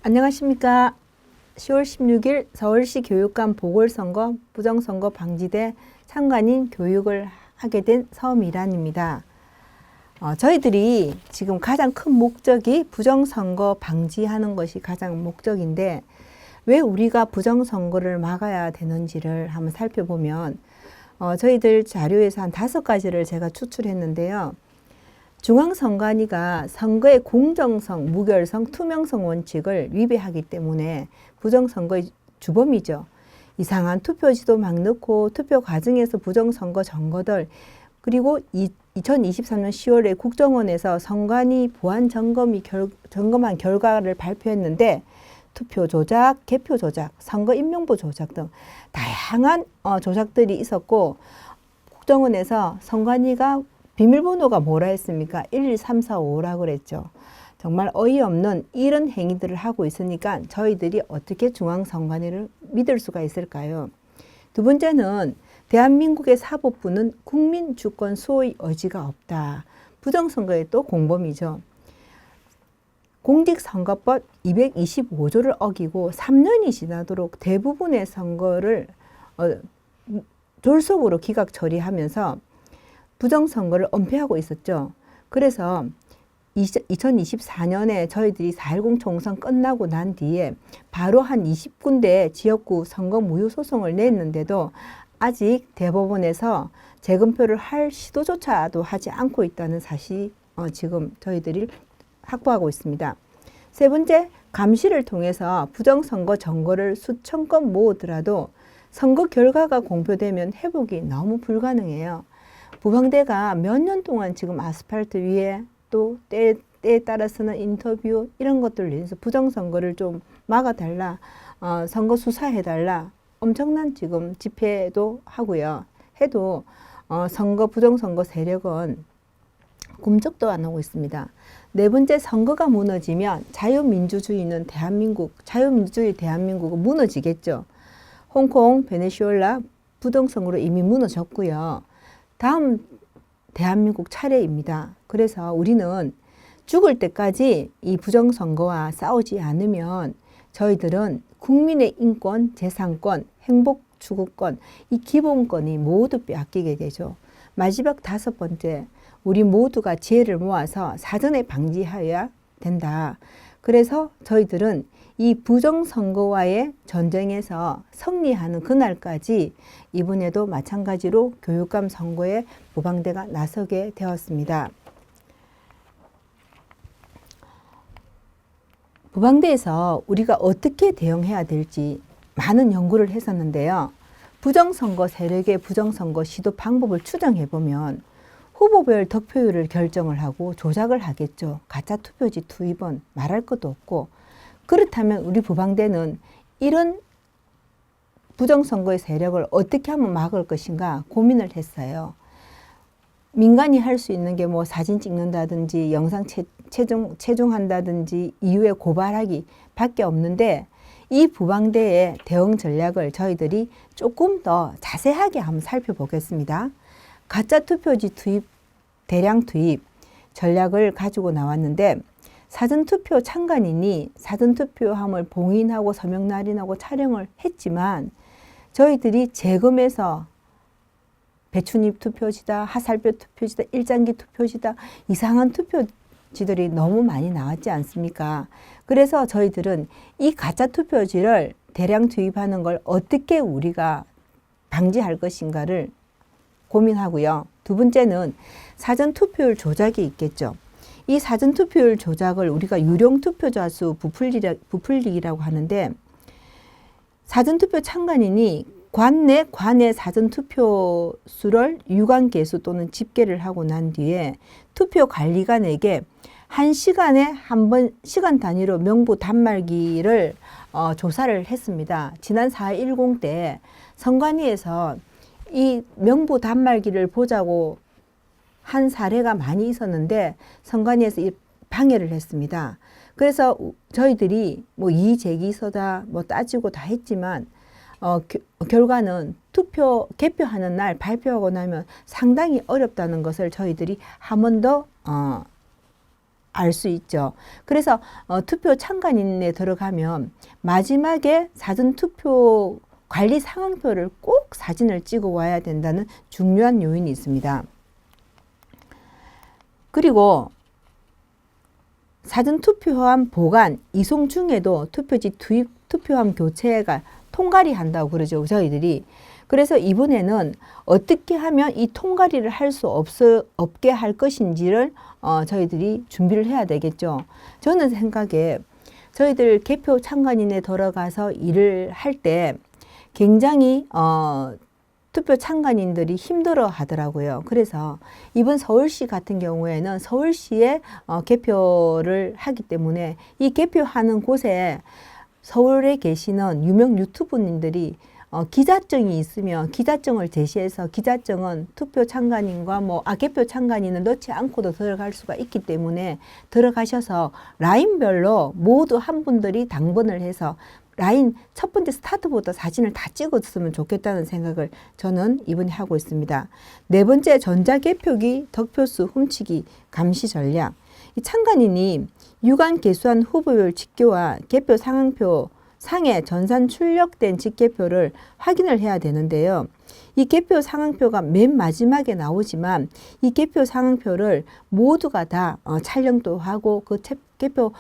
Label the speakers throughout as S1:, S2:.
S1: 안녕하십니까. 10월 16일 서울시 교육감 보궐선거 부정선거 방지대 참관인 교육을 하게 된 서미란입니다. 저희들이 지금 가장 큰 목적이 부정선거 방지하는 것이 가장 목적인데 왜 우리가 부정선거를 막아야 되는지를 한번 살펴보면 저희들 자료에서 한 5가지를 제가 추출했는데요. 중앙선관위가 선거의 공정성, 무결성, 투명성 원칙을 위배하기 때문에 부정선거의 주범이죠. 이상한 투표지도 막 넣고 투표 과정에서 부정선거 정거들, 그리고 2023년 10월에 국정원에서 선관위 보안 점검한 결과를 발표했는데 투표 조작, 개표 조작, 선거 임명부 조작 등 다양한 조작들이 있었고, 국정원에서 선관위가 비밀번호가 뭐라 했습니까? 1, 2, 3, 4, 5라고 그랬죠. 정말 어이없는 이런 행위들을 하고 있으니까 저희들이 어떻게 중앙선관위를 믿을 수가 있을까요? 두 번째는 대한민국의 사법부는 국민 주권 수호의 의지가 없다. 부정선거의 또 공범이죠. 공직선거법 225조를 어기고 3년이 지나도록 대부분의 선거를 졸속으로 기각 처리하면서 부정선거를 은폐하고 있었죠. 그래서 2024년에 저희들이 4.10 총선 끝나고 난 뒤에 바로 한 20군데 지역구 선거 무효 소송을 냈는데도 아직 대법원에서 재검표를 할 시도조차도 하지 않고 있다는 사실이 지금 저희들이 확보하고 있습니다. 세 번째, 감시를 통해서 부정선거 정보를 수천 건 모으더라도 선거 결과가 공표되면 회복이 너무 불가능해요. 부방대가 몇 년 동안 지금 아스팔트 위에 또 때에 따라서는 인터뷰 이런 것들을 내서 부정선거를 좀 막아달라, 선거 수사해달라, 엄청난 지금 집회도 하고요. 해도 부정선거 세력은 꿈쩍도 안 하고 있습니다. 네 번째, 선거가 무너지면 자유민주주의 대한민국은 무너지겠죠. 홍콩, 베네수엘라 부정선거로 이미 무너졌고요. 다음 대한민국 차례입니다. 그래서 우리는 죽을 때까지 이 부정선거와 싸우지 않으면 저희들은 국민의 인권, 재산권, 행복 추구권, 이 기본권이 모두 빼앗기게 되죠. 마지막 5번째, 우리 모두가 지혜를 모아서 사전에 방지해야 된다. 그래서 저희들은 이 부정선거와의 전쟁에서 승리하는 그날까지 이번에도 마찬가지로 교육감 선거에 부방대가 나서게 되었습니다. 부방대에서 우리가 어떻게 대응해야 될지 많은 연구를 했었는데요. 부정선거 세력의 부정선거 시도 방법을 추정해보면 후보별 득표율을 결정을 하고 조작을 하겠죠. 가짜 투표지 투입은 말할 것도 없고, 그렇다면 우리 부방대는 이런 부정선거의 세력을 어떻게 하면 막을 것인가 고민을 했어요. 민간이 할 수 있는 게 뭐 사진 찍는다든지 영상 채종한다든지 이후에 고발하기 밖에 없는데, 이 부방대의 대응 전략을 저희들이 조금 더 자세하게 한번 살펴보겠습니다. 가짜 투표지 대량 투입 전략을 가지고 나왔는데, 사전투표 참관인이 사전투표함을 봉인하고 서명 날인하고 촬영을 했지만 저희들이 재검에서 배춧잎 투표지다, 하살표 투표지다, 일장기 투표지다, 이상한 투표지들이 너무 많이 나왔지 않습니까? 그래서 저희들은 이 가짜 투표지를 대량 투입하는 걸 어떻게 우리가 방지할 것인가를 고민하고요. 두 번째는 사전투표율 조작이 있겠죠. 이 사전투표율 조작을 우리가 유령투표자 수 부풀리기라고 하는데, 사전투표 참관인이 관내 사전투표 수를 유관계수 또는 집계를 하고 난 뒤에 투표관리관에게 1시간에 한 번 시간 단위로 명부 단말기를 조사를 했습니다. 지난 4.10 때 선관위에서 이 명부 단말기를 보자고 한 사례가 많이 있었는데 선관위에서 방해를 했습니다. 그래서 저희들이 뭐 이의제기서다 뭐 따지고 다 했지만 결과는 개표하는 날 발표하고 나면 상당히 어렵다는 것을 저희들이 한 번 더 알 수 있죠. 그래서 투표 참관인에 들어가면 마지막에 사전투표 관리 상황표를 꼭 사진을 찍어 와야 된다는 중요한 요인이 있습니다. 그리고 사전투표함 보관, 이송 중에도 투표지 투입 투표함 교체가 통과리 한다고 그러죠, 저희들이. 그래서 이번에는 어떻게 하면 이 통과리를 할 수 없게 할 것인지를 저희들이 준비를 해야 되겠죠. 저는 생각에 저희들 개표 참관인에 들어가서 일을 할 때 굉장히 투표 참관인들이 힘들어 하더라고요. 그래서 이번 서울시 같은 경우에는 서울시에 개표를 하기 때문에 이 개표하는 곳에 서울에 계시는 유명 유튜브님들이 기자증이 있으면 기자증을 제시해서 기자증은 투표 참관인과 개표 참관인은 넣지 않고도 들어갈 수가 있기 때문에 들어가셔서 라인별로 모두 한 분들이 당번을 해서 라인 첫 번째 스타트부터 사진을 다 찍었으면 좋겠다는 생각을 저는 이번에 하고 있습니다. 네 번째, 전자개표기 득표수 훔치기 감시 전략. 이 참관인이 유관 개수한 후보별 직교와 개표 상황표 상에 전산 출력된 직개표를 확인을 해야 되는데요. 이 개표 상황표가 맨 마지막에 나오지만 이 개표 상황표를 모두가 다 촬영도 하고 그 개표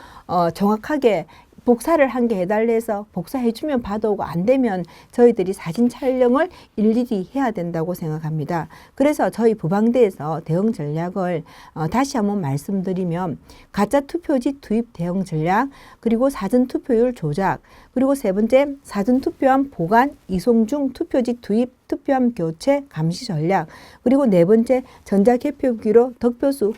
S1: 정확하게 복사를 한 개 해달래서 복사해주면 받아오고 안 되면 저희들이 사진 촬영을 일일이 해야 된다고 생각합니다. 그래서 저희 부방대에서 대응 전략을 다시 한번 말씀드리면 가짜 투표지 투입 대응 전략, 그리고 사전 투표율 조작, 그리고 세 번째 사전 투표함 보관, 이송 중 투표지 투입, 투표함 교체 감시 전략, 그리고 네 번째 전자개표기로 득표수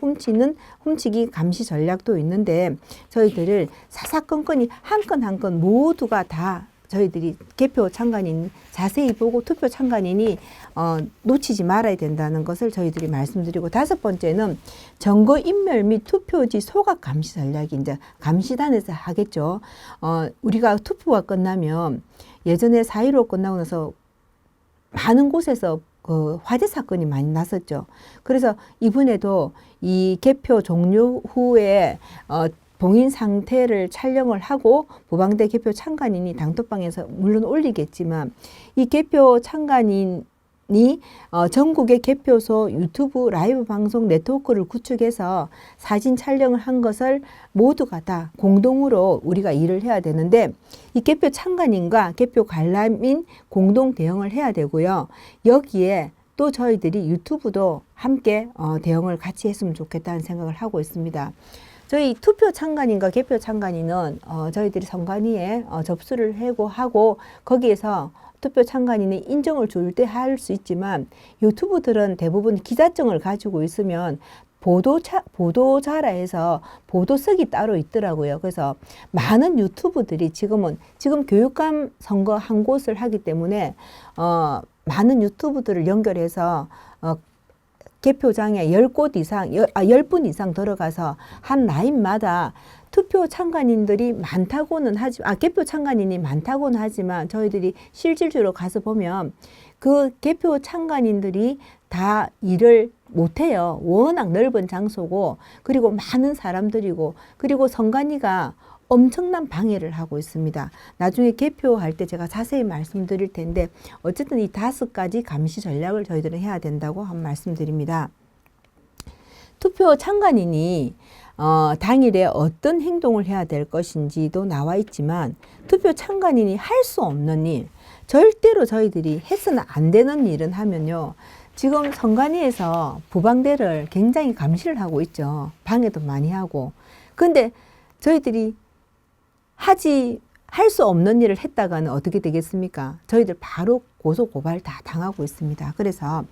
S1: 훔치기 감시 전략도 있는데 저희들을 사사건건이 한 건 한 건 모두가 다 저희들이 개표 참관인 자세히 보고 투표 참관인이 놓치지 말아야 된다는 것을 저희들이 말씀드리고, 다섯 번째는 정거인멸 및 투표지 소각 감시 전략이 이제 감시단에서 하겠죠. 우리가 투표가 끝나면 예전에 4.15 끝나고 나서 많은 곳에서 그 화재 사건이 많이 났었죠. 그래서 이번에도 이 개표 종료 후에 봉인 상태를 촬영을 하고 부방대 개표 참관인이 당토방에서 물론 올리겠지만 이 개표 참관인이 전국의 개표소 유튜브 라이브 방송 네트워크를 구축해서 사진 촬영을 한 것을 모두가 다 공동으로 우리가 일을 해야 되는데 이 개표 참관인과 개표 관람인 공동 대응을 해야 되고요. 여기에 또 저희들이 유튜브도 함께 대응을 같이 했으면 좋겠다는 생각을 하고 있습니다. 저희 투표 참관인과 개표 참관인은 저희들이 선관위에 접수를 하고 거기에서 투표 참관인이 인정을 줄 때 할 수 있지만 유튜브들은 대부분 기자증을 가지고 있으면 보도자라 해서 보도석이 따로 있더라고요. 그래서 많은 유튜브들이 지금 교육감 선거 한 곳을 하기 때문에 많은 유튜브들을 연결해서 개표장에 10곳 이상, 10분 이상 들어가서 한 라인마다 투표 참관인들이 많다고는 개표 참관인이 많다고는 하지만 저희들이 실질적으로 가서 보면 그 개표 참관인들이 다 일을 못해요. 워낙 넓은 장소고, 그리고 많은 사람들이고, 그리고 선관위가 엄청난 방해를 하고 있습니다. 나중에 개표할 때 제가 자세히 말씀드릴 텐데 어쨌든 이 5가지 감시 전략을 저희들은 해야 된다고 한 말씀드립니다. 투표 참관인이 당일에 어떤 행동을 해야 될 것인지도 나와 있지만 투표 참관인이 할 수 없는 일, 절대로 저희들이 해서는 안 되는 일은 하면요. 지금 선관위에서 부방대를 굉장히 감시를 하고 있죠. 방해도 많이 하고. 근데 저희들이 할 수 없는 일을 했다가는 어떻게 되겠습니까? 저희들 바로 고소 고발 다 당하고 있습니다. 그래서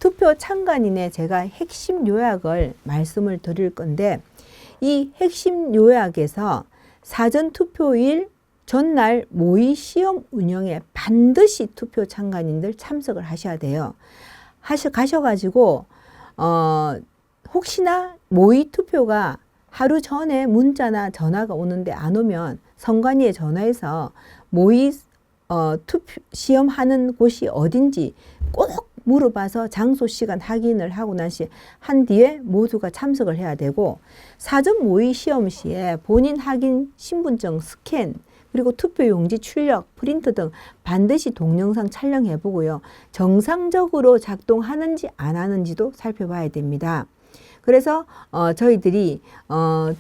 S1: 투표 참관인의 제가 핵심 요약을 말씀을 드릴 건데 이 핵심 요약에서 사전 투표일 전날 모의 시험 운영에 반드시 투표 참관인들 참석을 하셔야 돼요. 가셔가지고 혹시나 모의 투표가 하루 전에 문자나 전화가 오는데 안 오면 선관위에 전화해서 모의 투표 시험하는 곳이 어딘지 꼭 물어봐서 장소 시간 확인을 하고 한 뒤에 모두가 참석을 해야 되고, 사전 모의 시험 시에 본인 확인 신분증 스캔 그리고 투표용지 출력, 프린트 등 반드시 동영상 촬영해 보고요. 정상적으로 작동하는지 안 하는지도 살펴봐야 됩니다. 그래서 저희들이 그러니까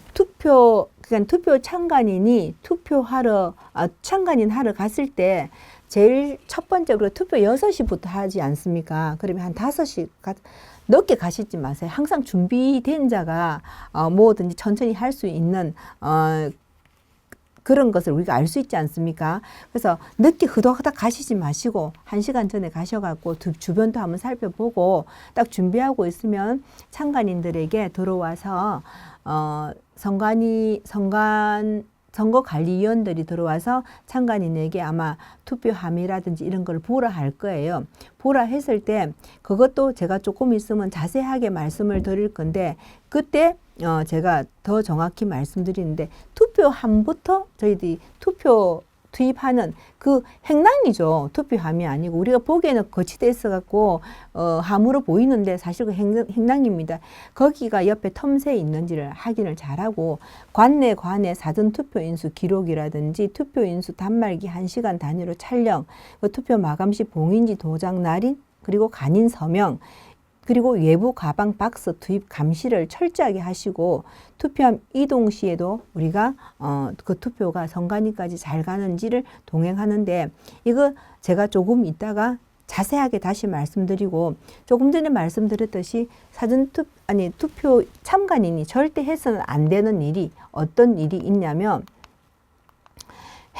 S1: 투표 참관인이 참관인 하러 갔을 때 제일 첫 번째로 투표 6시부터 하지 않습니까? 그러면 한 5시 늦게 가시지 마세요. 항상 준비된 자가 뭐든지 천천히 할 수 있는 그런 것을 우리가 알 수 있지 않습니까? 그래서 늦게 흐덕흐덕 가시지 마시고 1시간 전에 가셔갖고 주변도 한번 살펴보고 딱 준비하고 있으면 참관인들에게 들어와서 선거관리위원들이 들어와서 참관인에게 아마 투표 함의라든지 이런 걸 보라 할 거예요. 보라 했을 때 그것도 제가 조금 있으면 자세하게 말씀을 드릴 건데, 그때 제가 더 정확히 말씀드리는데, 투표함부터 저희들이 투표 투입하는 그 행랑이죠. 투표함이 아니고 우리가 보기에는 거치돼 있어 갖고 함으로 보이는데 사실 그 행랑입니다. 거기가 옆에 텀새 있는지를 확인을 잘하고, 관내 사전 투표 인수 기록이라든지 투표 인수 단말기 1시간 단위로 촬영, 그 투표 마감 시 봉인지 도장 날인, 그리고 간인 서명, 그리고 외부 가방 박스 투입 감시를 철저하게 하시고, 투표함 이동 시에도 우리가 그 투표가 선관위까지 잘 가는지를 동행하는데, 이거 제가 조금 이따가 자세하게 다시 말씀드리고, 조금 전에 말씀드렸듯이 투표 참관인이 절대 해서는 안 되는 일이 어떤 일이 있냐면,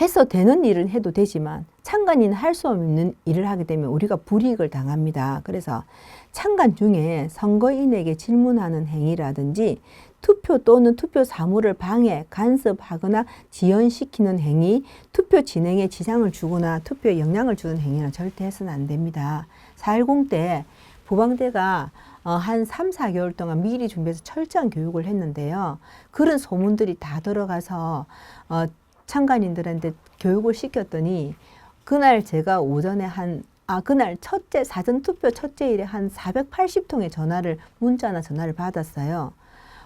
S1: 해서 되는 일은 해도 되지만 참관인은 할 수 없는 일을 하게 되면 우리가 불이익을 당합니다. 그래서 참관 중에 선거인에게 질문하는 행위라든지 투표 또는 투표 사무를 방해, 간섭하거나 지연시키는 행위, 투표 진행에 지장을 주거나 투표에 영향을 주는 행위는 절대 해서는 안 됩니다. 4.10 때 부방대가 한 3, 4개월 동안 미리 준비해서 철저한 교육을 했는데요. 그런 소문들이 다 들어가서 참관인들한테 교육을 시켰더니, 그날 제가 오전에 그날 사전투표 첫째 일에 한 480통의 문자나 전화를 받았어요.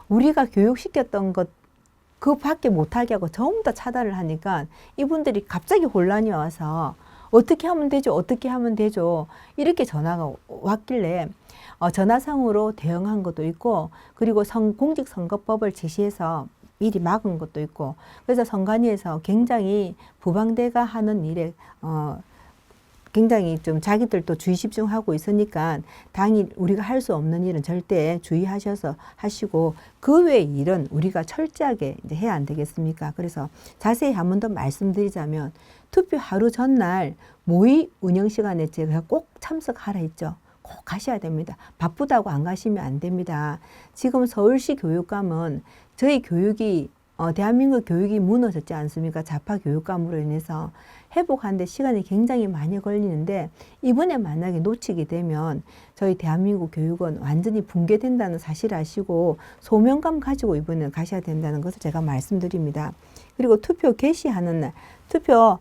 S1: 우리가 교육시켰던 것 그 밖에 못하게 하고 전부 다 차단을 하니까 이분들이 갑자기 혼란이 와서 어떻게 하면 되죠? 이렇게 전화가 왔길래 전화상으로 대응한 것도 있고, 그리고 공직선거법을 제시해서 미리 막은 것도 있고, 그래서 선관위에서 굉장히 부방대가 하는 일에 굉장히 좀 자기들도 주의 집중하고 있으니까 당일 우리가 할 수 없는 일은 절대 주의하셔서 하시고, 그 외의 일은 우리가 철저하게 이제 해야 안 되겠습니까? 그래서 자세히 한 번 더 말씀드리자면, 투표 하루 전날 모의 운영 시간에 제가 꼭 참석하라 했죠. 꼭 가셔야 됩니다. 바쁘다고 안 가시면 안 됩니다. 지금 서울시 교육감은 저희 교육이 대한민국 교육이 무너졌지 않습니까? 좌파 교육감으로 인해서 회복하는데 시간이 굉장히 많이 걸리는데, 이번에 만약에 놓치게 되면 저희 대한민국 교육은 완전히 붕괴된다는 사실을 아시고 소명감 가지고 이번에 가셔야 된다는 것을 제가 말씀드립니다. 그리고 투표 개시하는 날, 투표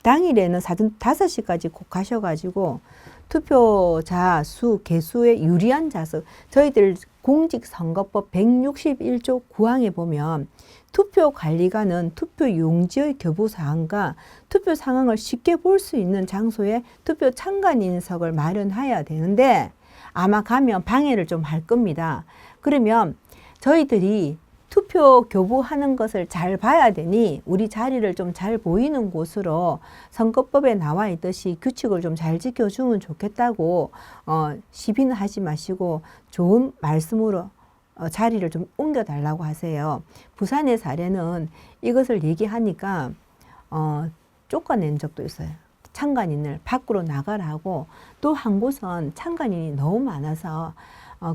S1: 당일에는 사전 5시까지 꼭 가셔가지고 투표자 수, 개수에 유리한 자석, 저희들 공직선거법 161조 9항에 보면 투표관리관은 투표 용지의 교부사항과 투표 상황을 쉽게 볼 수 있는 장소에 투표 참관인석을 마련해야 되는데, 아마 가면 방해를 좀 할 겁니다. 그러면 저희들이 투표 교부하는 것을 잘 봐야 되니 우리 자리를 좀 잘 보이는 곳으로 선거법에 나와 있듯이 규칙을 좀 잘 지켜주면 좋겠다고 시비는 하지 마시고 좋은 말씀으로 자리를 좀 옮겨달라고 하세요. 부산의 사례는 이것을 얘기하니까 쫓아낸 적도 있어요. 참관인을 밖으로 나가라고. 또 한 곳은 참관인이 너무 많아서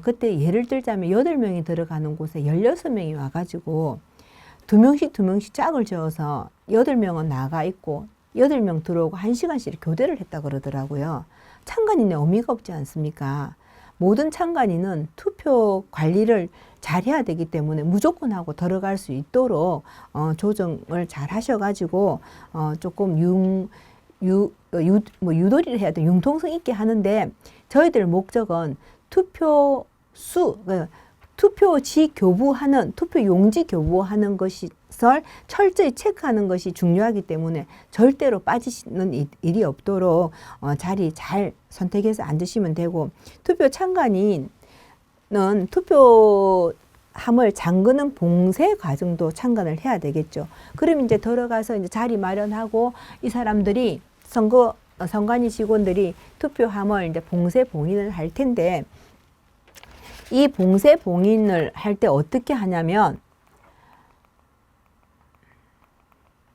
S1: 그때 예를 들자면 8명이 들어가는 곳에 16명이 와가지고 2명씩 짝을 지어서 8명은 나가 있고 8명 들어오고 1시간씩 교대를 했다 그러더라고요. 참관인의 의미가 없지 않습니까? 모든 참관인은 투표 관리를 잘 해야 되기 때문에 무조건 하고 들어갈 수 있도록 조정을 잘 하셔가지고 조금 유도리를 해야 돼. 융통성 있게 하는데 저희들 목적은 투표수, 투표지 교부하는, 투표 용지 교부하는 것을 철저히 체크하는 것이 중요하기 때문에 절대로 빠지는 일이 없도록 자리 잘 선택해서 앉으시면 되고, 투표 참관인은 투표함을 잠그는 봉쇄 과정도 참관을 해야 되겠죠. 그럼 이제 들어가서 이제 자리 마련하고 이 사람들이 선관위 직원들이 투표함을 이제 봉쇄 봉인을 할 텐데, 이 봉쇄 봉인을 할 때 어떻게 하냐면,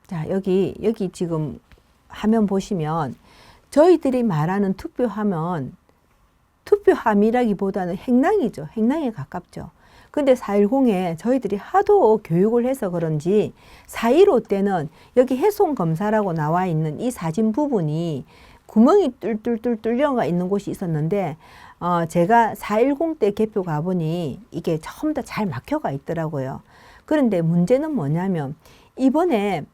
S1: 자, 여기 지금 화면 보시면 저희들이 말하는 투표함은 투표함이라기보다는 행랑이죠. 행랑에 가깝죠. 근데 4.10에 저희들이 하도 교육을 해서 그런지 4.15 때는 여기 해송 검사라고 나와 있는 이 사진 부분이 구멍이 뚫뚫뚫 뚫려가 있는 곳이 있었는데, 제가 4.10 때 개표 가보니 이게 전부 다 잘 막혀가 있더라고요. 그런데 문제는 뭐냐면, 이번에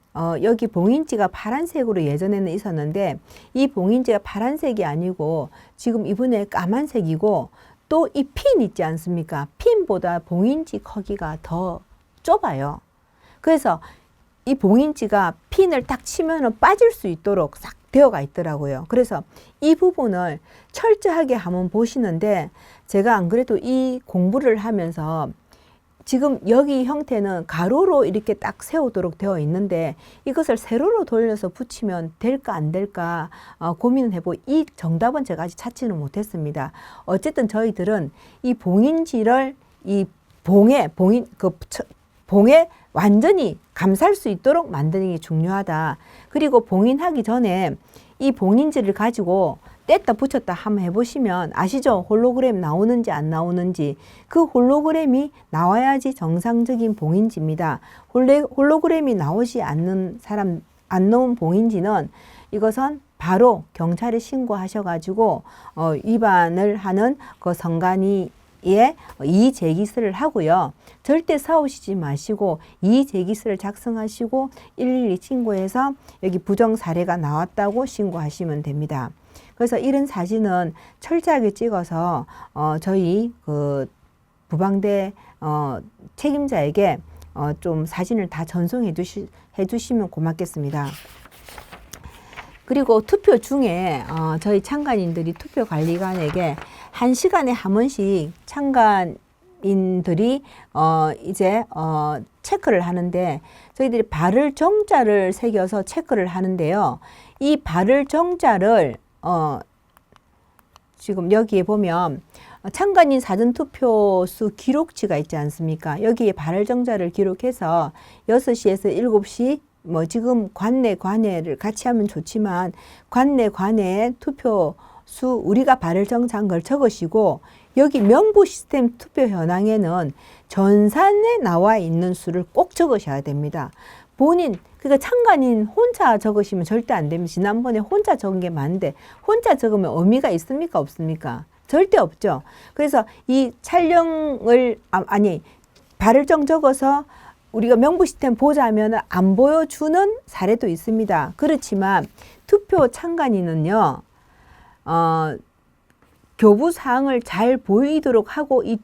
S1: 여기 봉인지가 파란색으로 예전에는 있었는데, 이 봉인지가 파란색이 아니고 지금 이번에 까만색이고, 또 이 핀 있지 않습니까? 핀보다 봉인지 크기가 더 좁아요. 그래서 이 봉인지가 핀을 딱 치면은 빠질 수 있도록 싹 되어가 있더라고요. 그래서 이 부분을 철저하게 한번 보시는데, 제가 안 그래도 이 공부를 하면서 지금 여기 형태는 가로로 이렇게 딱 세우도록 되어 있는데, 이것을 세로로 돌려서 붙이면 될까 안 될까 고민을 해보고, 이 정답은 제가 아직 찾지는 못했습니다. 어쨌든 저희들은 이 봉인지를 이 봉에 완전히 감쌀 수 있도록 만드는 게 중요하다. 그리고 봉인하기 전에 이 봉인지를 가지고 뗐다 붙였다 한번 해보시면 아시죠? 홀로그램 나오는지 안 나오는지. 그 홀로그램이 나와야지 정상적인 봉인지입니다. 홀로그램이 나오지 않는 사람, 안 나온 봉인지는 이것은 바로 경찰에 신고하셔가지고 위반을 하는 그 선관위에 이의제기서를 하고요. 절대 싸우시지 마시고 이의제기서를 작성하시고 112 신고해서 여기 부정 사례가 나왔다고 신고하시면 됩니다. 그래서 이런 사진은 철저하게 찍어서 저희 그 부방대 책임자에게 좀 사진을 다 전송해 주시면 고맙겠습니다. 그리고 투표 중에 저희 참관인들이 투표관리관에게 1시간에 한 번씩 참관인들이 이제 체크를 하는데, 저희들이 발을 정자를 새겨서 체크를 하는데요. 이 발을 정자를 지금 여기에 보면 참관인 사전투표수 기록지가 있지 않습니까? 여기에 발정자를 기록해서 6시에서 7시 지금 관내를 같이 하면 좋지만 관내 투표수 우리가 발정자한 걸 적으시고, 여기 명부 시스템 투표 현황에는 전산에 나와 있는 수를 꼭 적으셔야 됩니다. 그러니까 참관인 혼자 적으시면 절대 안 됩니다. 지난번에 혼자 적은 게 많은데, 혼자 적으면 의미가 있습니까? 없습니까? 절대 없죠. 그래서 이 촬영을, 발을정 적어서 우리가 명부 시스템 보자면 안 보여주는 사례도 있습니다. 그렇지만 투표 참관인은요, 교부 사항을 잘 보이도록 하고, 이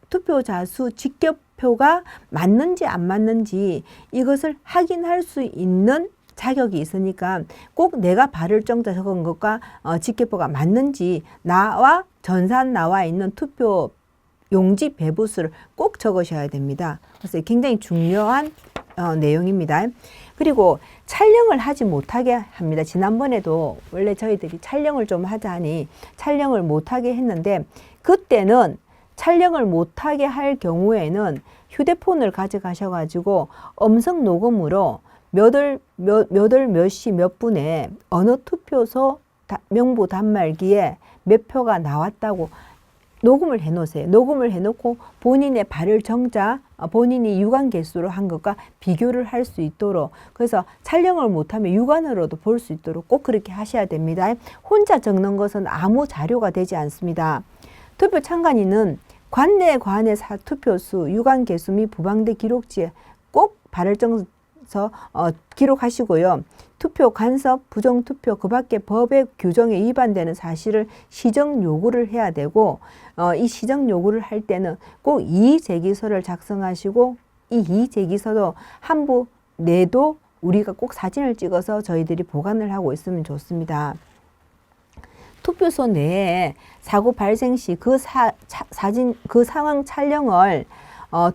S1: 투표자 수 직격표가 맞는지 안 맞는지 이것을 확인할 수 있는 자격이 있으니까 꼭 내가 발을정자 적은 것과 직격표가 맞는지 나와 전산 나와 있는 투표 용지 배부수를 꼭 적으셔야 됩니다. 그래서 굉장히 중요한 내용입니다. 그리고 촬영을 하지 못하게 합니다. 지난번에도 원래 저희들이 촬영을 좀 하자니 촬영을 못하게 했는데, 그때는 촬영을 못하게 할 경우에는 휴대폰을 가져가셔가지고 음성 녹음으로 몇 시 몇 분에 어느 투표소 명부 단말기에 몇 표가 나왔다고 녹음을 해놓으세요. 녹음을 해놓고 본인의 발을 정자, 본인이 유관 개수로 한 것과 비교를 할 수 있도록, 그래서 촬영을 못하면 유관으로도 볼 수 있도록 꼭 그렇게 하셔야 됩니다. 혼자 적는 것은 아무 자료가 되지 않습니다. 투표 참관인은 관내 투표수, 유관 개수 및 부방대 기록지에 꼭 발을정 기록해서 기록하시고요. 투표 간섭, 부정투표 그 밖에 법의 규정에 위반되는 사실을 시정 요구를 해야 되고 이 시정 요구를 할 때는 꼭 이의제기서를 작성하시고 이 이의제기서도 한부 내도 우리가 꼭 사진을 찍어서 저희들이 보관을 하고 있으면 좋습니다. 투표소 내에 사고 발생 시 그 사진 그 상황 촬영을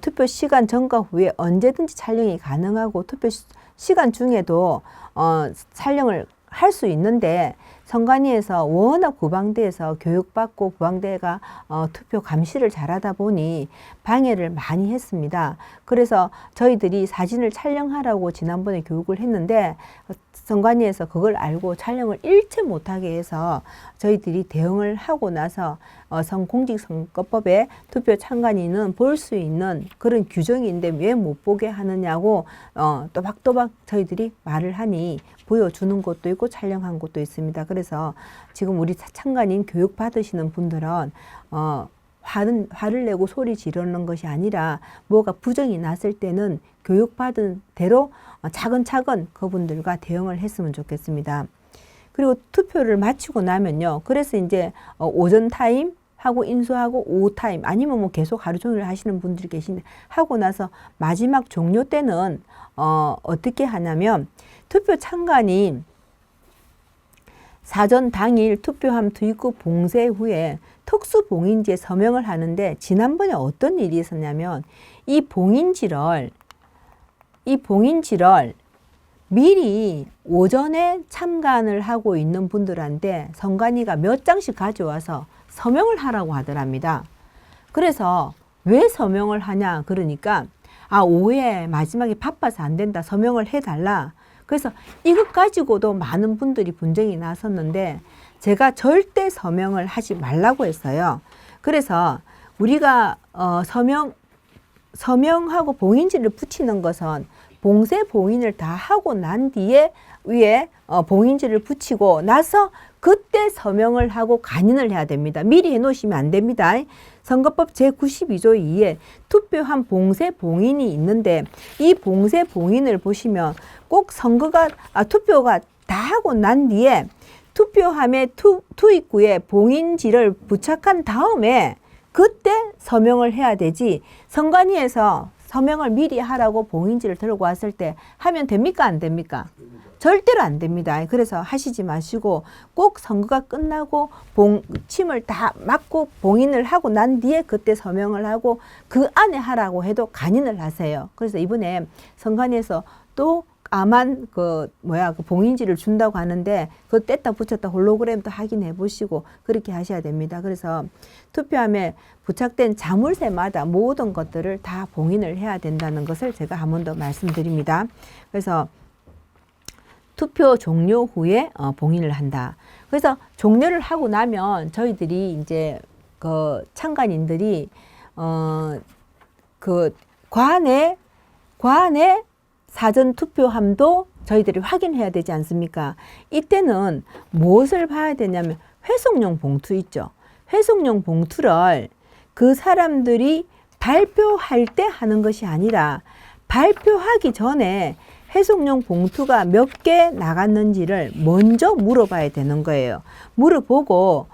S1: 투표 시간 전과 후에 언제든지 촬영이 가능하고 투표 시간 중에도 촬영을 할 수 있는데 선관위에서 워낙 구방대에서 교육받고 구방대가 투표 감시를 잘하다 보니 방해를 많이 했습니다. 그래서 저희들이 사진을 촬영하라고 지난번에 교육을 했는데 선관위에서 그걸 알고 촬영을 일체 못하게 해서 저희들이 대응을 하고 나서 공직선거법에 투표 참관인은 볼 수 있는 그런 규정인데 왜 못 보게 하느냐고 또박또박 저희들이 말을 하니 보여주는 것도 있고 촬영한 것도 있습니다. 그래서 지금 우리 참관인 교육 받으시는 분들은 화를 내고 소리 지르는 것이 아니라 뭐가 부정이 났을 때는 교육받은 대로 차근차근 그분들과 대응을 했으면 좋겠습니다. 그리고 투표를 마치고 나면요. 그래서 이제 오전 타임 하고 인수하고 오후 타임 아니면 뭐 계속 하루 종일 하시는 분들이 계신데 하고 나서 마지막 종료 때는 어떻게 하냐면 투표 참관이 사전 당일 투표함 투입구 봉쇄 후에 특수봉인지에 서명을 하는데 지난번에 어떤 일이 있었냐면 이 봉인지를 미리 오전에 참관을 하고 있는 분들한테 선관위가 몇 장씩 가져와서 서명을 하라고 하더랍니다. 그래서 왜 서명을 하냐 그러니까 오후에 마지막에 바빠서 안 된다 서명을 해달라. 그래서 이것 가지고도 많은 분들이 분쟁이 나섰는데 제가 절대 서명을 하지 말라고 했어요. 그래서 우리가 서명하고 봉인지를 붙이는 것은 봉쇄 봉인을 다 하고 난 뒤에 위에 봉인지를 붙이고 나서 그때 서명을 하고 간인을 해야 됩니다. 미리 해놓으시면 안 됩니다. 선거법 제92조 2에 투표함 봉쇄 봉인이 있는데 이 봉쇄 봉인을 보시면 꼭 투표가 다 하고 난 뒤에 투표함의 투입구에 봉인지를 부착한 다음에 그때 서명을 해야 되지 선관위에서 서명을 미리 하라고 봉인지를 들고 왔을 때 하면 됩니까? 안 됩니까? 절대로 안 됩니다. 그래서 하시지 마시고 꼭 선거가 끝나고 침을 다 맞고 봉인을 하고 난 뒤에 그때 서명을 하고 그 안에 하라고 해도 간인을 하세요. 그래서 이번에 선관위에서 또 까만 그 봉인지를 준다고 하는데 그거 뗐다 붙였다 홀로그램도 확인해 보시고 그렇게 하셔야 됩니다. 그래서 투표함에 부착된 자물쇠마다 모든 것들을 다 봉인을 해야 된다는 것을 제가 한 번 더 말씀드립니다. 그래서 투표 종료 후에 봉인을 한다. 그래서 종료를 하고 나면 저희들이 이제 그 참관인들이 그 관내 사전 투표함도 저희들이 확인해야 되지 않습니까? 이때는 무엇을 봐야 되냐면 회송용 봉투 있죠. 회송용 봉투를 그 사람들이 발표할 때 하는 것이 아니라 발표하기 전에 회송용 봉투가 몇 개 나갔는지를 먼저 물어봐야 되는 거예요. 물어보고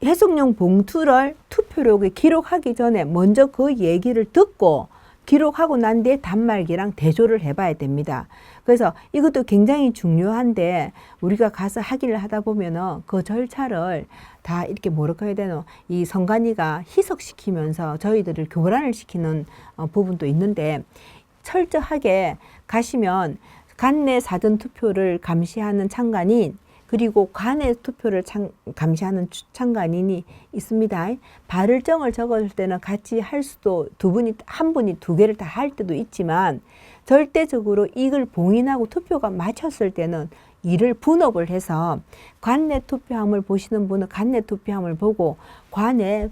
S1: 회송용 봉투를 투표록에 기록하기 전에 먼저 그 얘기를 듣고 기록하고 난 뒤에 단말기랑 대조를 해봐야 됩니다. 그래서 이것도 굉장히 중요한데 우리가 가서 확인을 하다 보면은 그 절차를 다 이렇게 뭐라고 해야 되노? 이 선관위가 희석시키면서 저희들을 교란을 시키는 부분도 있는데 철저하게 가시면 관내 사전 투표를 감시하는 참관인 그리고 관내 투표를 감시하는 참관인이 있습니다. 발을정을 적을 때는 같이 할 수도 한 분이 두 개를 다 할 때도 있지만 절대적으로 이걸 봉인하고 투표가 마쳤을 때는 이를 분업을 해서 관내 투표함을 보시는 분은 관내 투표함을 보고 관내를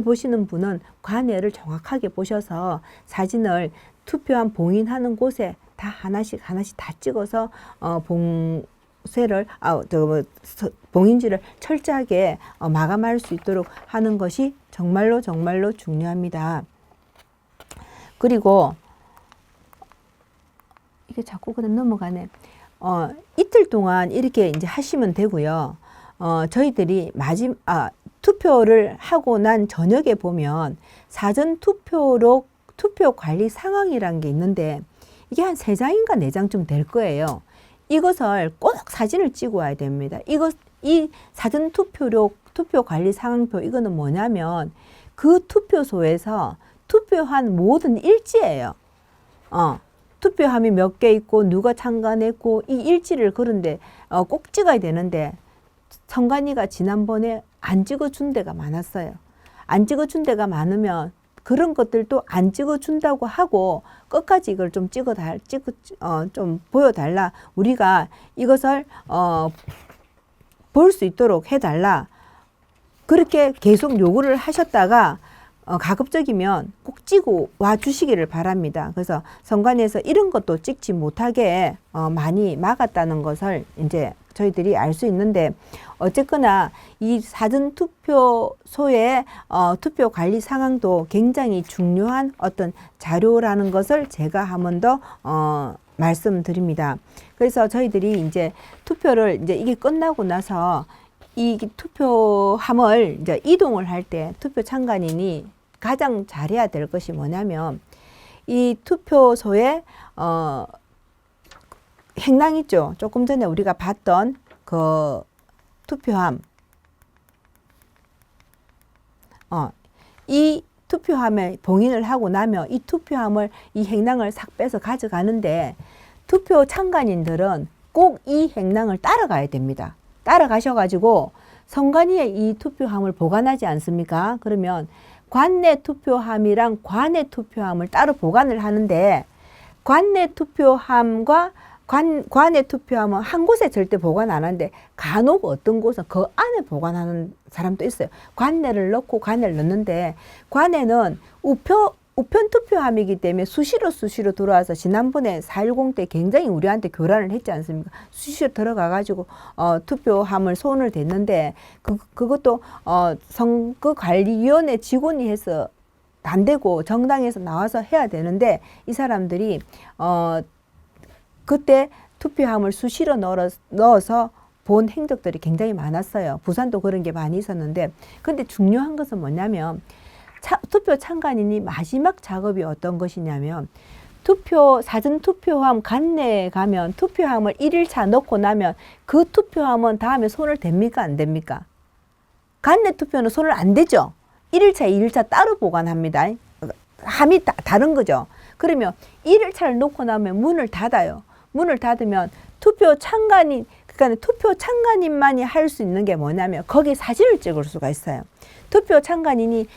S1: 보시는 분은 관내를 정확하게 보셔서 사진을 투표함 봉인하는 곳에 다 하나씩 다 찍어서 봉인지를 철저하게 마감할 수 있도록 하는 것이 정말로 중요합니다. 그리고 이게 자꾸 그냥 넘어가네. 이틀 동안 이렇게 이제 하시면 되고요. 저희들이 투표를 하고 난 저녁에 보면 사전 투표록 투표 관리 상황이라는 게 있는데 이게 한 3장인가 4장쯤 될 거예요. 이것을 꼭 사진을 찍어 와야 됩니다. 이 사전 투표록 투표 관리 상황표 이거는 뭐냐면 그 투표소에서 투표한 모든 일지예요. 투표함이 몇 개 있고 누가 참관했고 이 일지를 그런데 꼭 찍어야 되는데 선관위가 지난번에 안 찍어준 데가 많았어요. 안 찍어준 데가 많으면 그런 것들도 안 찍어준다고 하고 끝까지 이걸 좀 좀 보여달라. 우리가 이것을 볼 수 있도록 해달라. 그렇게 계속 요구를 하셨다가 가급적이면 꼭 찍고 와 주시기를 바랍니다. 그래서 선관위에서 이런 것도 찍지 못하게 많이 막았다는 것을 이제 저희들이 알 수 있는데 어쨌거나 이 사전 투표소의 투표 관리 상황도 굉장히 중요한 어떤 자료라는 것을 제가 한 번 더 말씀드립니다. 그래서 저희들이 이제 투표를 이제 이게 끝나고 나서 이 투표함을 이제 이동을 할 때 투표 참관인이 가장 잘해야 될 것이 뭐냐면 이 투표소에 행랑 있죠. 조금 전에 우리가 봤던 그 투표함. 이 투표함에 봉인을 하고 나면 이 투표함을 이 행랑을 싹 빼서 가져가는데 투표 참관인들은 꼭 이 행랑을 따라가야 됩니다. 따라가셔가지고 선관위에 이 투표함을 보관하지 않습니까? 그러면 관내 투표함이랑 관외 투표함을 따로 보관을 하는데 관내 투표함과 관외 투표함은 한 곳에 절대 보관 안 하는데 간혹 어떤 곳은 그 안에 보관하는 사람도 있어요. 관내를 넣고 관내를 넣는데 관내는 우편 투표함이기 때문에 수시로 들어와서 지난번에 4.10 때 굉장히 우리한테 교란을 했지 않습니까? 수시로 들어가가지고 투표함을 손을 댔는데 그것도 선거관리위원회 직원이 해서 안 되고 정당에서 나와서 해야 되는데 이 사람들이 그때 투표함을 수시로 넣어서 본 행적들이 굉장히 많았어요. 부산도 그런 게 많이 있었는데 근데 중요한 것은 뭐냐면 투표 참관인이 마지막 작업이 어떤 것이냐면 사전 투표함 관내에 가면 투표함을 1일차 넣고 나면 그 투표함은 다음에 손을 댑니까 안 됩니까? 관내 투표는 손을 안 대죠. 1일차 2일차 따로 보관합니다. 함이 다른 거죠. 그러면 1일차를 놓고 나면 문을 닫아요. 문을 닫으면 투표 참관인만이 할 수 있는 게 뭐냐면 거기 사진을 찍을 수가 있어요. 투표 참관인이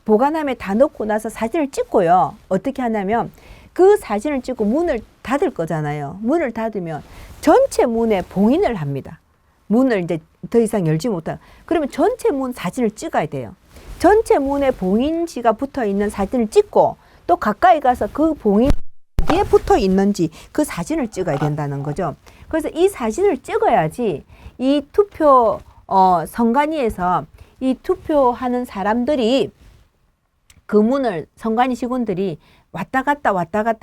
S1: 보관함에 다 넣고 나서 사진을 찍고요. 어떻게 하냐면 그 사진을 찍고 문을 닫을 거잖아요. 문을 닫으면 전체 문에 봉인을 합니다. 문을 이제 더 이상 열지 못하고. 그러면 전체 문 사진을 찍어야 돼요. 전체 문에 봉인지가 붙어 있는 사진을 찍고 또 가까이 가서 그 봉인 어디에 붙어 있는지 그 사진을 찍어야 된다는 거죠. 그래서 이 사진을 찍어야지 이 투표 선관위에서 이 투표하는 사람들이 그 문을 선관위 직원들이 왔다 갔다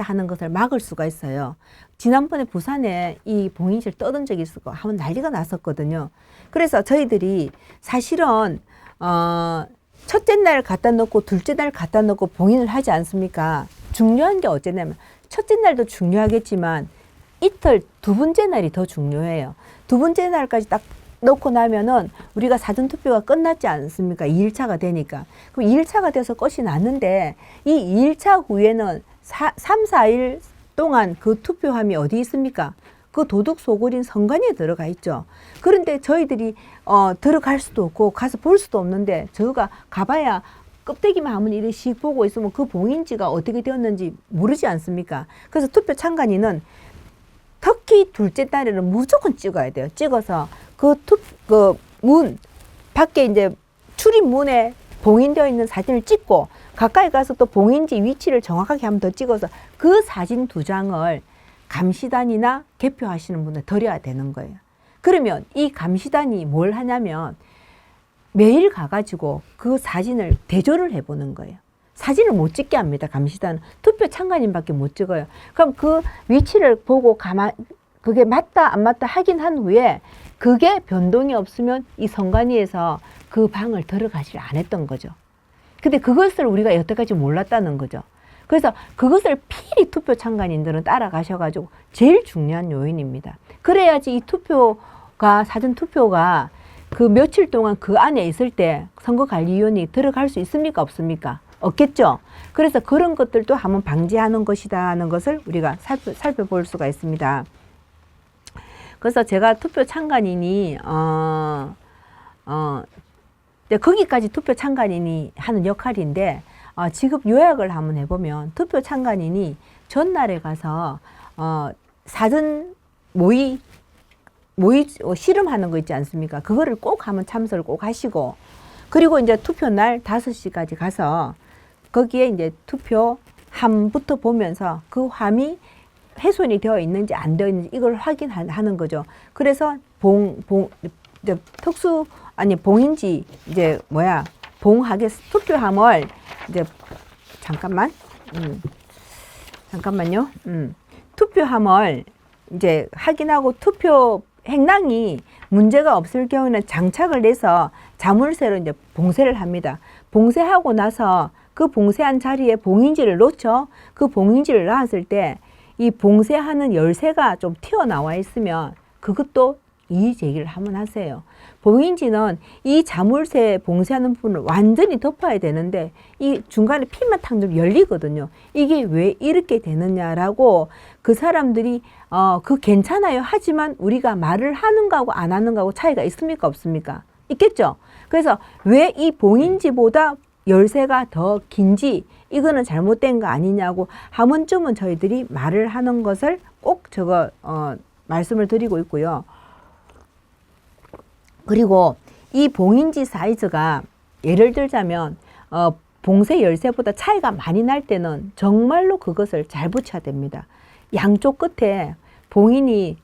S1: 하는 것을 막을 수가 있어요. 지난번에 부산에 이 봉인실 떠든 적이 있었고 한번 난리가 났었거든요. 그래서 저희들이 사실은 첫째 날 갖다 놓고 둘째 날 갖다 놓고 봉인을 하지 않습니까? 중요한 게 어쩌냐면 첫째 날도 중요하겠지만 이틀 두 번째 날이 더 중요해요. 두 번째 날까지 딱 놓고 나면은 우리가 사전투표가 끝났지 않습니까? 2일차가 되니까. 그럼 2일차가 돼서 끝이 났는데 이 2일차 후에는 3, 4일 동안 그 투표함이 어디 있습니까? 그 도둑 소굴인 선관위에 들어가 있죠. 그런데 저희들이 들어갈 수도 없고 가서 볼 수도 없는데 저희가 가봐야 껍데기만 한번 이렇게 보고 있으면 그 봉인지가 어떻게 되었는지 모르지 않습니까? 그래서 투표 참관인은 특히 둘째 날에는 무조건 찍어야 돼요. 찍어서 그 문 밖에 이제 출입문에 봉인되어 있는 사진을 찍고 가까이 가서 또 봉인지 위치를 정확하게 한번 더 찍어서 그 사진 2장을 감시단이나 개표하시는 분을 드려야 되는 거예요. 그러면 이 감시단이 뭘 하냐면 매일 가가지고 그 사진을 대조를 해보는 거예요. 사진을 못 찍게 합니다. 감시단은 투표 참관인밖에 못 찍어요. 그럼 그 위치를 보고 그게 맞다 안 맞다 확인한 후에 그게 변동이 없으면 이 선관위에서 그 방을 들어가지 않았던 거죠. 근데 그것을 우리가 여태까지 몰랐다는 거죠. 그래서 그것을 필히 투표 참관인들은 따라가셔가지고 제일 중요한 요인입니다. 그래야지 이 투표가, 사전투표가 그 며칠 동안 그 안에 있을 때 선거관리위원이 들어갈 수 있습니까? 없습니까? 없겠죠. 그래서 그런 것들도 한번 방지하는 것이다 하는 것을 우리가 살펴볼 수가 있습니다. 그래서 제가 투표 참관인이 거기까지 투표 참관인이 하는 역할인데 지금 요약을 한번 해보면 투표 참관인이 전날에 가서 사전 모의 실험하는 거 있지 않습니까? 그거를 꼭 한번 참석을 꼭 하시고, 그리고 이제 투표 날 5시까지 가서 거기에 이제 투표함부터 보면서 그 함이 훼손이 되어 있는지 안 되어 있는지 이걸 확인하는 거죠. 그래서 봉인지 봉하게 투표함을 이제 잠깐만요. 투표함을 이제 확인하고 투표 행랑이 문제가 없을 경우는 장착을 해서 자물쇠로 이제 봉쇄를 합니다. 봉쇄하고 나서 그 봉쇄한 자리에 봉인지를 놓죠. 그 봉인지를 놨을 때 이 봉쇄하는 열쇠가 좀 튀어나와 있으면 그것도 이의 제기를 한번 하세요. 봉인지는 이 자물쇠 봉쇄하는 부분을 완전히 덮어야 되는데 이 중간에 핀만 탁 누르면 열리거든요. 이게 왜 이렇게 되느냐라고 그 사람들이 그 괜찮아요 하지만 우리가 말을 하는 거하고 안 하는 거하고 차이가 있습니까? 없습니까? 있겠죠. 그래서 왜 이 봉인지보다 열쇠가 더 긴지 이거는 잘못된 거 아니냐고 한 번쯤은 저희들이 말을 하는 것을 꼭 말씀을 드리고 있고요. 그리고 이 봉인지 사이즈가 예를 들자면 봉쇄 열쇠보다 차이가 많이 날 때는 정말로 그것을 잘 붙여야 됩니다. 양쪽 끝에 봉인이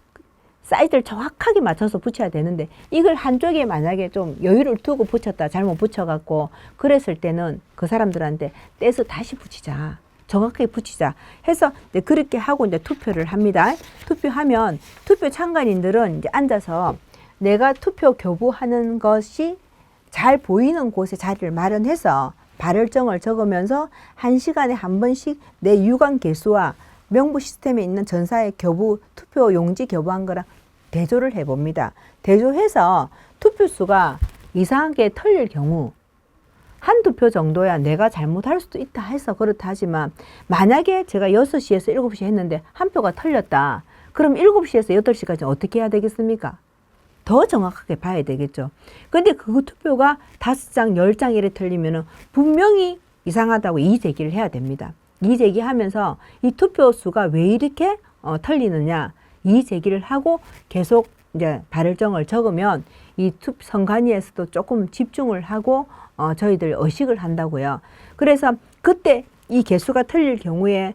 S1: 사이즈를 정확하게 맞춰서 붙여야 되는데 이걸 한쪽에 만약에 좀 여유를 두고 붙였다 잘못 붙여갖고 그랬을 때는 그 사람들한테 떼서 다시 붙이자. 정확하게 붙이자 해서 이제 그렇게 하고 이제 투표를 합니다. 투표하면 투표 참관인들은 이제 앉아서 내가 투표 교부하는 것이 잘 보이는 곳에 자리를 마련해서 발열정을 적으면서 1시간에 한 번씩 내 유관 개수와 명부 시스템에 있는 전사의 투표 용지 교부한 거랑 대조를 해봅니다. 대조해서 투표수가 이상하게 틀릴 경우 한두 표 정도야 내가 잘못할 수도 있다 해서 그렇다 하지만 만약에 제가 6시에서 7시 했는데 한 표가 틀렸다. 그럼 7시에서 8시까지 어떻게 해야 되겠습니까? 더 정확하게 봐야 되겠죠. 근데 그 투표가 5장, 10장 이래 틀리면은 분명히 이상하다고 이의 제기를 해야 됩니다. 이의 제기하면서 이 투표수가 왜 이렇게 틀리느냐 이의 제기를 하고 계속 이제 발열정을 적으면 이 선관위에서도 조금 집중을 하고 저희들 의식을 한다고요. 그래서 그때 이 개수가 틀릴 경우에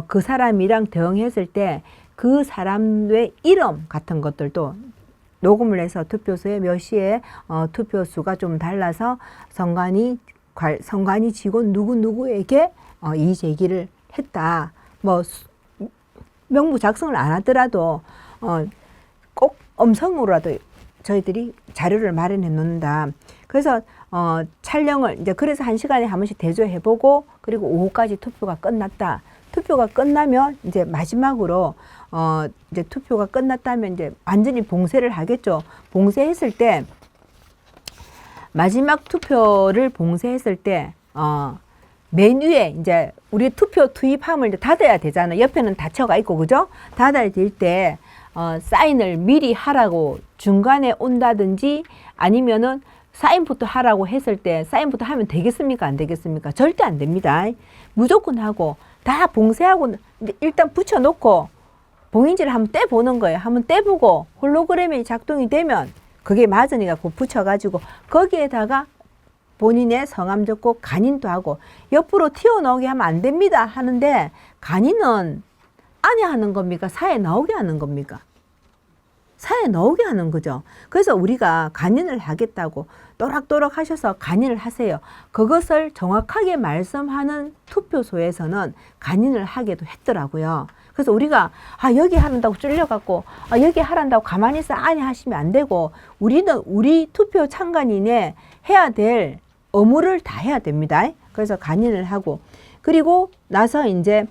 S1: 그 사람이랑 대응했을 때 그 사람의 이름 같은 것들도 녹음을 해서 투표소에 몇 시에 투표수가 좀 달라서 선관위 직원 누구에게 이의 제기를 했다. 뭐 명부 작성을 안 하더라도 꼭 음성으로라도 저희들이 자료를 마련해 놓는다. 그래서 촬영을 이제 그래서 1시간에 한 번씩 대조해보고 그리고 오후까지 투표가 끝났다. 투표가 끝나면 이제 마지막으로 이제 투표가 끝났다면 이제 완전히 봉쇄를 하겠죠. 봉쇄했을 때 마지막 투표를 봉쇄했을 때 맨 위에 이제 우리 투표 투입함을 이제 닫아야 되잖아요. 옆에는 닫혀가 있고 그죠? 닫아야 될 때 사인을 미리 하라고 중간에 온다든지 아니면은 사인부터 하라고 했을 때 사인부터 하면 되겠습니까? 안 되겠습니까? 절대 안 됩니다. 무조건 하고 다 봉쇄하고 일단 붙여놓고 봉인지를 한번 떼보는 거예요. 한번 떼보고 홀로그램이 작동이 되면 그게 맞으니까 그 붙여가지고 거기에다가 본인의 성함 적고 간인도 하고 옆으로 튀어나오게 하면 안 됩니다 하는데 간인은 안에 하는 겁니까? 사에 나오게 하는 겁니까? 사에 넣게 하는 거죠. 그래서 우리가 간인을 하겠다고 또락또락 하셔서 간인을 하세요. 그것을 정확하게 말씀하는 투표소에서는 간인을 하게도 했더라고요. 그래서 우리가 여기 하란다고 쫄려갖고 여기 하란다고 가만히 있어 아니 하시면 안 되고, 우리는 우리 투표 참관인의 해야 될 의무를 다 해야 됩니다. 그래서 간인을 하고, 그리고 나서 이제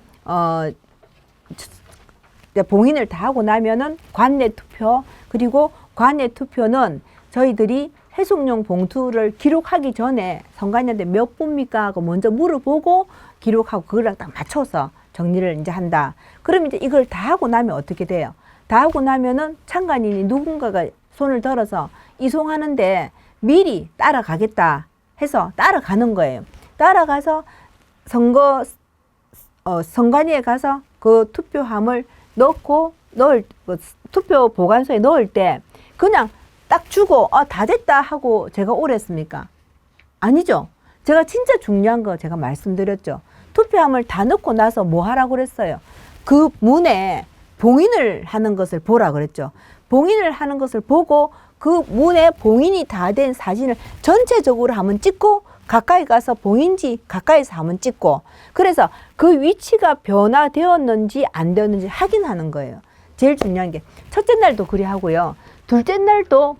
S1: 봉인을 다 하고 나면은 관내 투표, 그리고 관내 투표는 저희들이 해송용 봉투를 기록하기 전에 선관위한테 몇 분입니까 하고 먼저 물어보고 기록하고 그거랑 딱 맞춰서 정리를 이제 한다. 그럼 이제 이걸 다 하고 나면 어떻게 돼요? 다 하고 나면은 참관인이 누군가가 손을 들어서 이송하는데 미리 따라가겠다 해서 따라가는 거예요. 따라가서 선관위에 가서 그 투표함을 넣고 투표 보관소에 넣을 때 그냥 딱 주고 다 됐다 하고 제가 오랬습니까? 아니죠. 제가 진짜 중요한 거 제가 말씀드렸죠. 투표함을 다 넣고 나서 뭐 하라고 그랬어요? 그 문에 봉인을 하는 것을 보라 그랬죠. 봉인을 하는 것을 보고 그 문에 봉인이 다 된 사진을 전체적으로 한번 찍고 가까이 가서 봉인지 가까이서 한번 찍고, 그래서 그 위치가 변화되었는지 안 되었는지 확인하는 거예요. 제일 중요한 게 첫째 날도 그리 하고요. 둘째 날도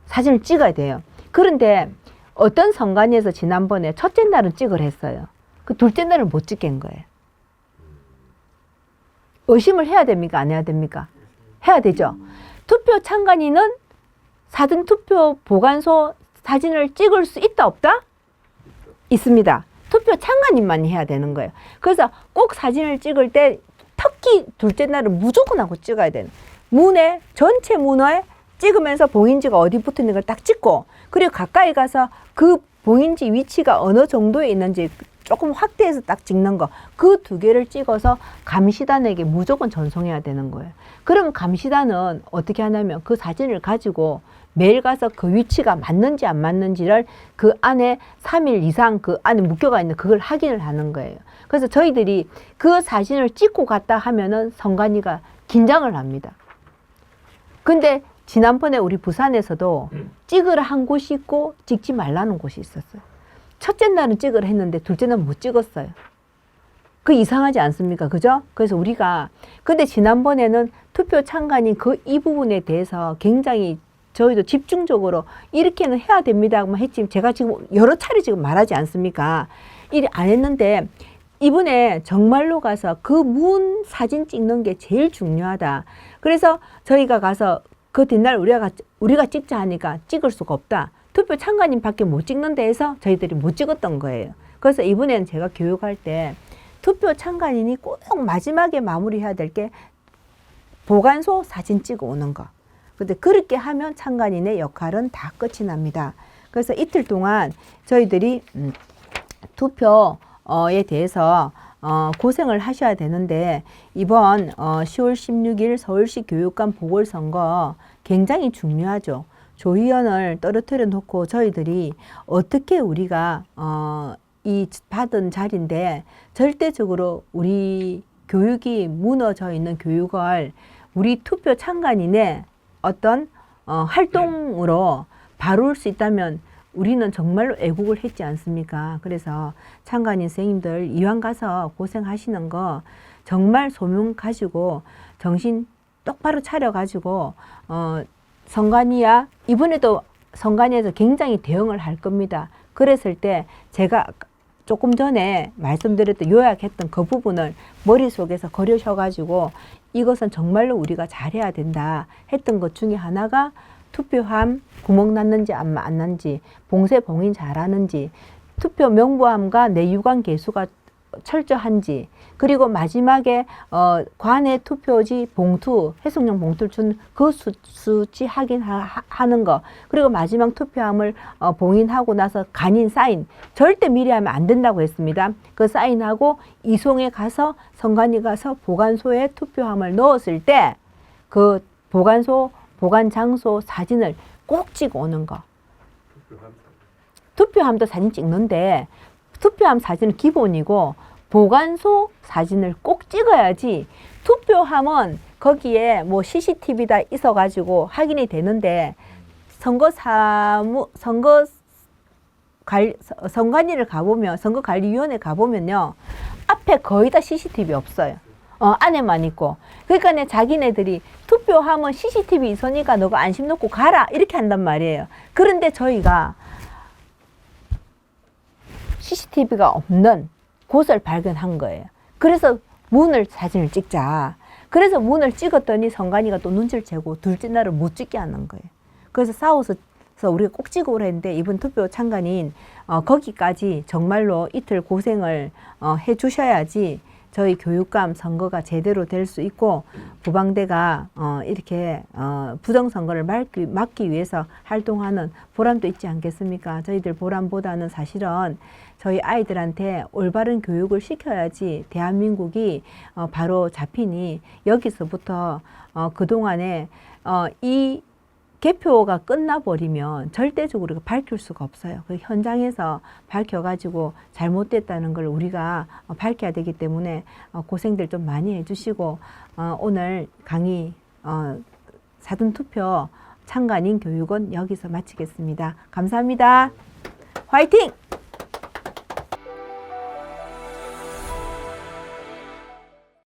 S1: 사진을 찍어야 돼요. 그런데 어떤 선관위에서 지난번에 첫째 날은 찍으라 했어요. 그 둘째 날은 못 찍게 한 거예요. 의심을 해야 됩니까? 안 해야 됩니까? 해야 되죠. 투표 참관인은 사전투표 보관소 사진을 찍을 수 있다 없다? 있습니다. 투표 참관인만 해야 되는 거예요. 그래서 꼭 사진을 찍을 때 특히 둘째 날은 무조건 하고 찍어야 되는, 문에 전체 문어에 찍으면서 봉인지가 어디 붙어 있는 걸 딱 찍고, 그리고 가까이 가서 그 봉인지 위치가 어느 정도에 있는지 조금 확대해서 딱 찍는 거, 그 두 개를 찍어서 감시단에게 무조건 전송해야 되는 거예요. 그럼 감시단은 어떻게 하냐면 그 사진을 가지고 매일 가서 그 위치가 맞는지 안 맞는지를 그 안에 3일 이상 그 안에 묶여가 있는 그걸 확인을 하는 거예요. 그래서 저희들이 그 사진을 찍고 갔다 하면은 선관위가 긴장을 합니다. 근데 지난번에 우리 부산에서도 찍으라 한 곳이 있고 찍지 말라는 곳이 있었어요. 첫째 날은 찍으라 했는데 둘째 날은 못 찍었어요. 그 이상하지 않습니까? 그죠? 그래서 우리가, 근데 지난번에는 투표 참관인 이 부분에 대해서 굉장히 저희도 집중적으로 이렇게는 해야 됩니다만 했지, 제가 지금 여러 차례 지금 말하지 않습니까? 이리 안 했는데 이번에 정말로 가서 그 문 사진 찍는 게 제일 중요하다. 그래서 저희가 가서 그 뒷날 우리가 찍자 하니까 찍을 수가 없다. 투표 참관인 밖에 못 찍는데 해서 저희들이 못 찍었던 거예요. 그래서 이번에는 제가 교육할 때 투표 참관인이 꼭 마지막에 마무리해야 될 게 보관소 사진 찍어 오는 거. 근데 그렇게 하면 참관인의 역할은 다 끝이 납니다. 그래서 이틀 동안 저희들이 투표에 대해서 고생을 하셔야 되는데, 이번 10월 16일 서울시 교육감 보궐선거 굉장히 중요하죠. 조의원을 떨어뜨려 놓고 저희들이 어떻게 우리가 이 받은 자리인데 절대적으로 우리 교육이 무너져 있는 교육을 우리 투표 참관인의 어떤 활동으로 바로올 수 있다면 우리는 정말로 애국을 했지 않습니까? 그래서 참관인 선생님들 이왕 가서 고생하시는 거 정말 소명 가지고 정신 똑바로 차려가지고 선관위야 이번에도 선관위에서 굉장히 대응을 할 겁니다. 그랬을 때 제가 조금 전에 말씀드렸던 요약했던 그 부분을 머릿속에서 그려셔가지고 이것은 정말로 우리가 잘해야 된다 했던 것 중에 하나가 투표함 구멍 났는지 안 났는지, 봉쇄 봉인 잘하는지, 투표 명부함과 내유관 개수가 철저한지, 그리고 마지막에 관내 투표지 봉투, 해송용 봉투를 준 그 수치 확인하는 거, 그리고 마지막 투표함을 봉인하고 나서 간인 사인, 절대 미리 하면 안 된다고 했습니다. 그 사인하고 이송에 가서 선관위 가서 보관소에 투표함을 넣었을 때 그 보관소 보관 장소 사진을 꼭 찍어 오는 거. 투표함도 사진 찍는데 투표함 사진은 기본이고 보관소 사진을 꼭 찍어야지. 투표함은 거기에 뭐 CCTV다 있어가지고 확인이 되는데 선관위를 가보면, 선거관리위원회 가보면요, 앞에 거의 다 CCTV 없어요. 안에만 있고. 그러니까 자기네들이 투표하면 CCTV 있으니까 너가 안심 놓고 가라 이렇게 한단 말이에요. 그런데 저희가 CCTV가 없는 곳을 발견한 거예요. 그래서 사진을 찍자. 그래서 문을 찍었더니 선관위가 또 눈치를 채고 둘째 날을 못 찍게 하는 거예요. 그래서 싸워서 우리가 꼭 찍으려 했는데 이번 투표 참관인 거기까지 정말로 이틀 고생을 해 주셔야지 저희 교육감 선거가 제대로 될 수 있고 부방대가 이렇게 부정선거를 막기 위해서 활동하는 보람도 있지 않겠습니까? 저희들 보람보다는 사실은 저희 아이들한테 올바른 교육을 시켜야지 대한민국이 바로 잡히니 여기서부터 그동안에 이 개표가 끝나버리면 절대적으로 밝힐 수가 없어요. 그 현장에서 밝혀가지고 잘못됐다는 걸 우리가 밝혀야 되기 때문에 고생들 좀 많이 해주시고 오늘 강의 사전투표 참관인 교육은 여기서 마치겠습니다. 감사합니다. 화이팅!